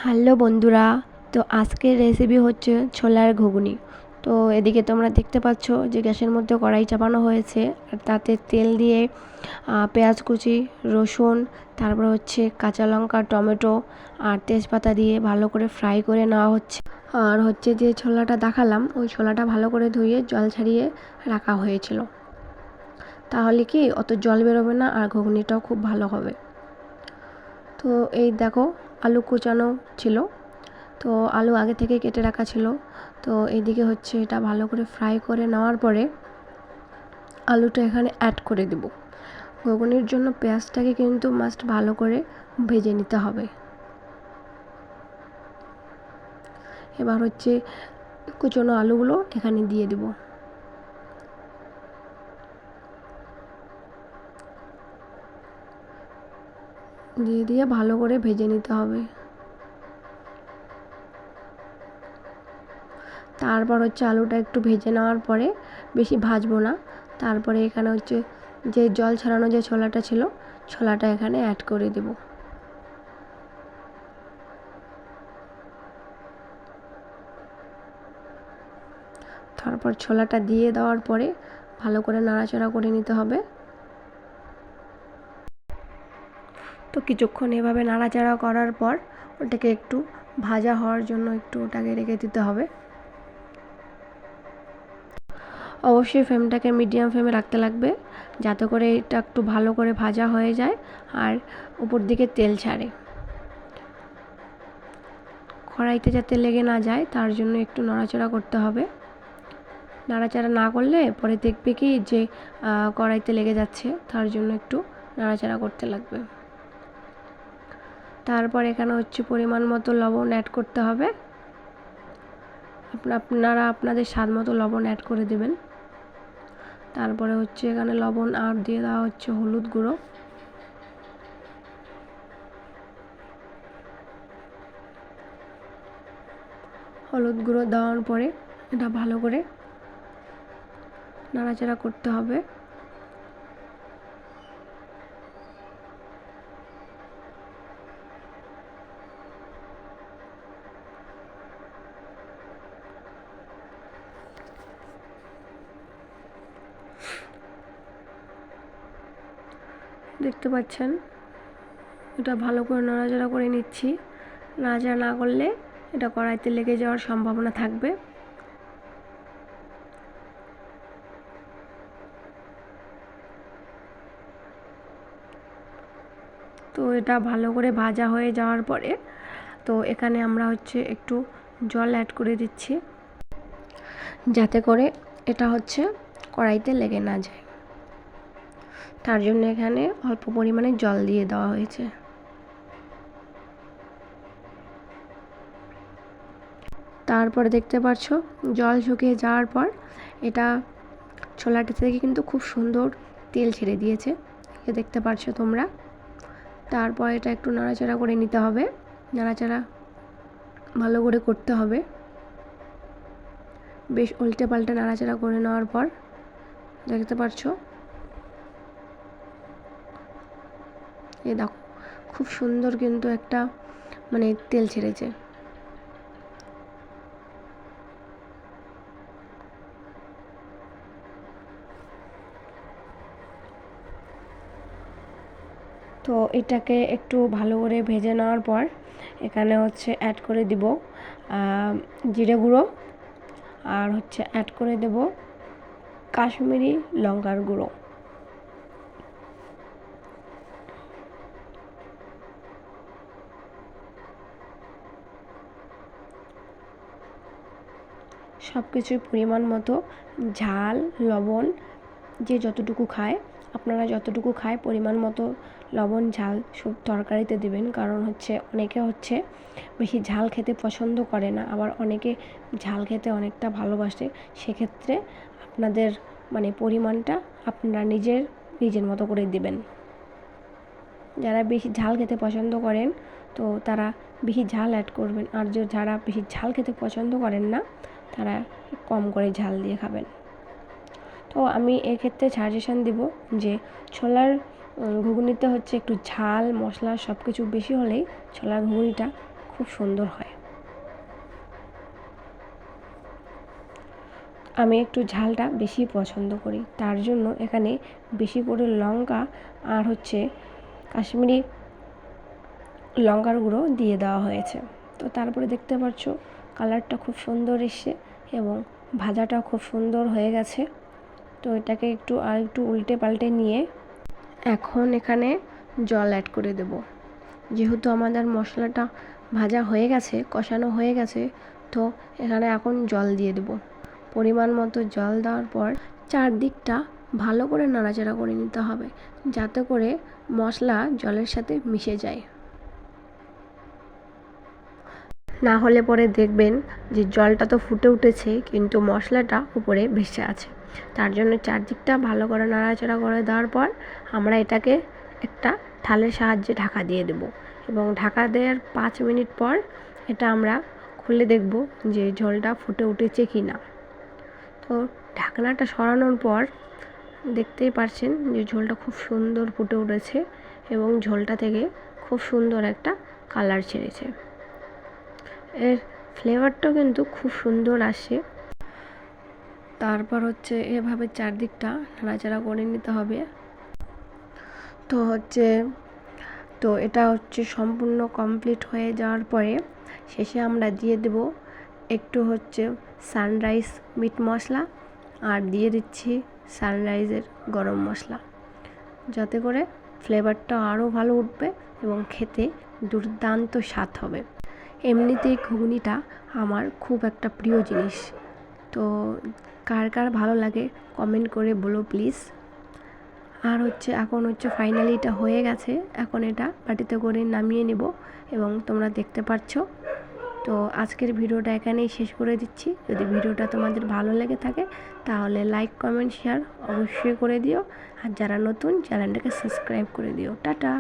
Hello বন্ধুরা, তো আজকের রেসিপি হচ্ছে ছোলার ঘুগনি। তো এদিকে তোমরা দেখতে পাচ্ছ যে গ্যাসের মধ্যে কড়াই চাপানো হয়েছে, আর তাতে তেল দিয়ে পেঁয়াজ কুচি, রসুন, তারপর হচ্ছে কাঁচা লঙ্কা, টমেটো আর তেজপাতা দিয়ে ভালো করে ফ্রাই করে নেওয়া হচ্ছে। আর হচ্ছে যে ছোলাটা দেখালাম, ওই ছোলাটা ভালো করে ধুয়ে জল ছাড়িয়ে রাখা হয়েছিল, তাহলে কি অত জল বেরোবে না আর ঘুগনিটাও খুব ভালো হবে। তো এই দেখো, আলু কুচানো ছিল, তো আলু আগে থেকে কেটে রাখা ছিল। তো এইদিকে হচ্ছে এটা ভালো করে ফ্রাই করে নেওয়ার পরে আলুটা এখানে অ্যাড করে দেব। ঘুগনির জন্য পেঁয়াজটাকে কিন্তু মাস্ট ভালো করে ভেজে নিতে হবে। এবার হচ্ছে কুচনো আলুগুলো এখানে দিয়ে দেব। দিয়ে ভালো করে ভেজে নিতে হবে। তারপর হচ্ছে আলুটা একটু ভেজে নেওয়ার পরে, বেশি ভাজবো না, তারপরে এখানে হচ্ছে যে জল ছাড়ানো যে ছোলাটা ছিল, ছোলাটা এখানে অ্যাড করে দেব। তারপর ছোলাটা দিয়ে দেওয়ার পরে ভালো করে নাড়াচাড়া করে নিতে হবে। তো কিছুক্ষণ এভাবে নাড়াচাড়া করার পর ওটাকে একটু ভাজা হওয়ার জন্য একটু ওটাকে রেখে দিতে হবে। অবশ্যই ফ্লেমটাকে মিডিয়াম ফ্লেমে রাখতে লাগবে, যাতে করে এটা একটু ভালো করে ভাজা হয়ে যায় আর উপর দিকে তেল ছাড়ে। কড়াইতে যাতে লেগে না যায় তার জন্য একটু নাড়াচাড়া করতে হবে। নাড়াচাড়া না করলে পরে দেখবে কি যে কড়াইতে লেগে যাচ্ছে, তার জন্য একটু নাড়াচাড়া করতে লাগবে। তারপর এখানে হচ্ছে পরিমাণ মতো লবণ অ্যাড করতে হবে। আপনারা আপনাদের স্বাদ মতো লবণ অ্যাড করে দেবেন। তারপরে হচ্ছে এখানে লবণ আর দিয়ে দেওয়া হচ্ছে হলুদ গুঁড়ো। হলুদ গুঁড়ো দেওয়ার পরে এটা ভালো করে নাড়াচাড়া করতে হবে। দেখতে পাচ্ছেন এটা ভালো করে নাড়াচাড়া করে নিচ্ছি। নাড়াচাড়া না করলে এটা কড়াইতে লেগে যাওয়ার সম্ভাবনা থাকবে। তো এটা ভালো করে ভাজা হয়ে যাওয়ার পরে তো এখানে আমরা হচ্ছে একটু জল অ্যাড করে দিচ্ছি, যাতে করে এটা হচ্ছে কড়াইতে লেগে না যায়। তার জন্য এখানে অল্প পরিমাণে জল দিয়ে দেওয়া হয়েছে। তারপরে দেখতে পাচ্ছ জল শুকিয়ে যাওয়ার পর এটা ছোলাটা থেকে কিন্তু খুব সুন্দর তেল ছেড়ে দিয়েছে, এ দেখতে পাচ্ছো তোমরা। তারপর এটা একটু নাড়াচাড়া করে নিতে হবে। নাড়াচাড়া ভালো করে করতে হবে, বেশ উল্টে পাল্টে নাড়াচাড়া করে নেওয়ার পর দেখতে পাচ্ছ এই দেখো খুব সুন্দর কিন্তু একটা তেল ছেড়েছে। তো এটাকে একটু ভালো করে ভেজে নেওয়ার পর এখানে হচ্ছে অ্যাড করে দিব জিরে গুঁড়ো, আর হচ্ছে অ্যাড করে দেব কাশ্মীরি লঙ্কার গুঁড়ো। সব কিছুর পরিমাণ মতো ঝাল, লবণ যে যতটুকু খায়, আপনারা যতটুকু খায় পরিমাণ মতো লবণ ঝাল সব তরকারিতে দেবেন। কারণ হচ্ছে অনেকে হচ্ছে বেশি ঝাল খেতে পছন্দ করে না, আবার অনেকে ঝাল খেতে অনেকটা ভালোবাসে। সেক্ষেত্রে আপনাদের পরিমাণটা আপনারা নিজের মতো করে দেবেন। যারা বেশি ঝাল খেতে পছন্দ করেন তো তারা বেশি ঝাল অ্যাড করবেন, আর যারা বেশি ঝাল খেতে পছন্দ করেন না তারা কম করে ঝাল দিয়ে খাবেন। তো আমি এক্ষেত্রে সাজেশান দিব যে ছোলার ঘুগনিতে হচ্ছে একটু ঝাল মশলা সব কিছু বেশি হলেই ছোলার ঘুগনিটা খুব সুন্দর হয়। আমি একটু ঝালটা বেশি পছন্দ করি, তার জন্য এখানে বেশি করে লঙ্কা আর কাশ্মীরি লঙ্কার গুঁড়ো দিয়ে দেওয়া হয়েছে। তো তারপরে দেখতে পাচ্ছ কালারটা খুব সুন্দর এসছে এবং ভাজাটাও খুব সুন্দর হয়ে গেছে। তো এটাকে একটু উল্টে পাল্টে নিয়ে এখন এখানে জল অ্যাড করে দেব। যেহেতু আমাদের মশলাটা ভাজা হয়ে গেছে, কষানো হয়ে গেছে, তো এখানে এখন জল দিয়ে দেব। পরিমাণ মতো জল দেওয়ার পর চারদিকটা ভালো করে নাড়াচাড়া করে নিতে হবে, যাতে করে মশলা জলের সাথে মিশে যায়। না হলে পরে দেখবেন যে জলটা তো ফুটে উঠেছে কিন্তু মশলাটা উপরে ভেসে আছে। তার জন্য চারদিকটা ভালো করে নাড়াচাড়া করে দেওয়ার পর আমরা এটাকে একটা থালের সাহায্যে ঢাকা দিয়ে দেব এবং ঢাকা দেওয়ার 5 মিনিট পর এটা আমরা খুলে দেখব যে ঝোলটা ফুটে উঠেছে কি না। তো ঢাকনাটা সরানোর পর দেখতেই পারছেন যে ঝোলটা খুব সুন্দর ফুটে উঠেছে এবং ঝোলটা থেকে খুব সুন্দর একটা কালার ছেড়েছে। এর ফ্লেভারটাও কিন্তু খুব সুন্দর আসে। তারপর এভাবে চারদিকটা নাড়াচাড়া করে নিতে হবে। তো এটা সম্পূর্ণ কমপ্লিট হয়ে যাওয়ার পরে শেষে আমরা দিয়ে দেব একটু সানরাইজ মিট মশলা আর দিয়ে দিচ্ছি সানরাইজের গরম মশলা, যাতে করে ফ্লেভারটা আরও ভালো উঠবে এবং খেতে দুর্দান্ত স্বাদ হবে। এমনিতেই ঘুগনিটা আমার খুব একটা প্রিয় জিনিস। তো কার কার ভালো লাগে কমেন্ট করে বলো প্লিজ। আর এখন ফাইনালি এটা হয়ে গেছে। এখন এটা বাটিতে করে নামিয়ে নেব এবং তোমরা দেখতে পাচ্ছ। তো আজকের ভিডিওটা এখানেই শেষ করে দিচ্ছি। যদি ভিডিওটা তোমাদের ভালো লেগে থাকে তাহলে লাইক কমেন্ট শেয়ার অবশ্যই করে দিও, আর যারা নতুন চ্যানেলটাকে সাবস্ক্রাইব করে দিও। টাটা।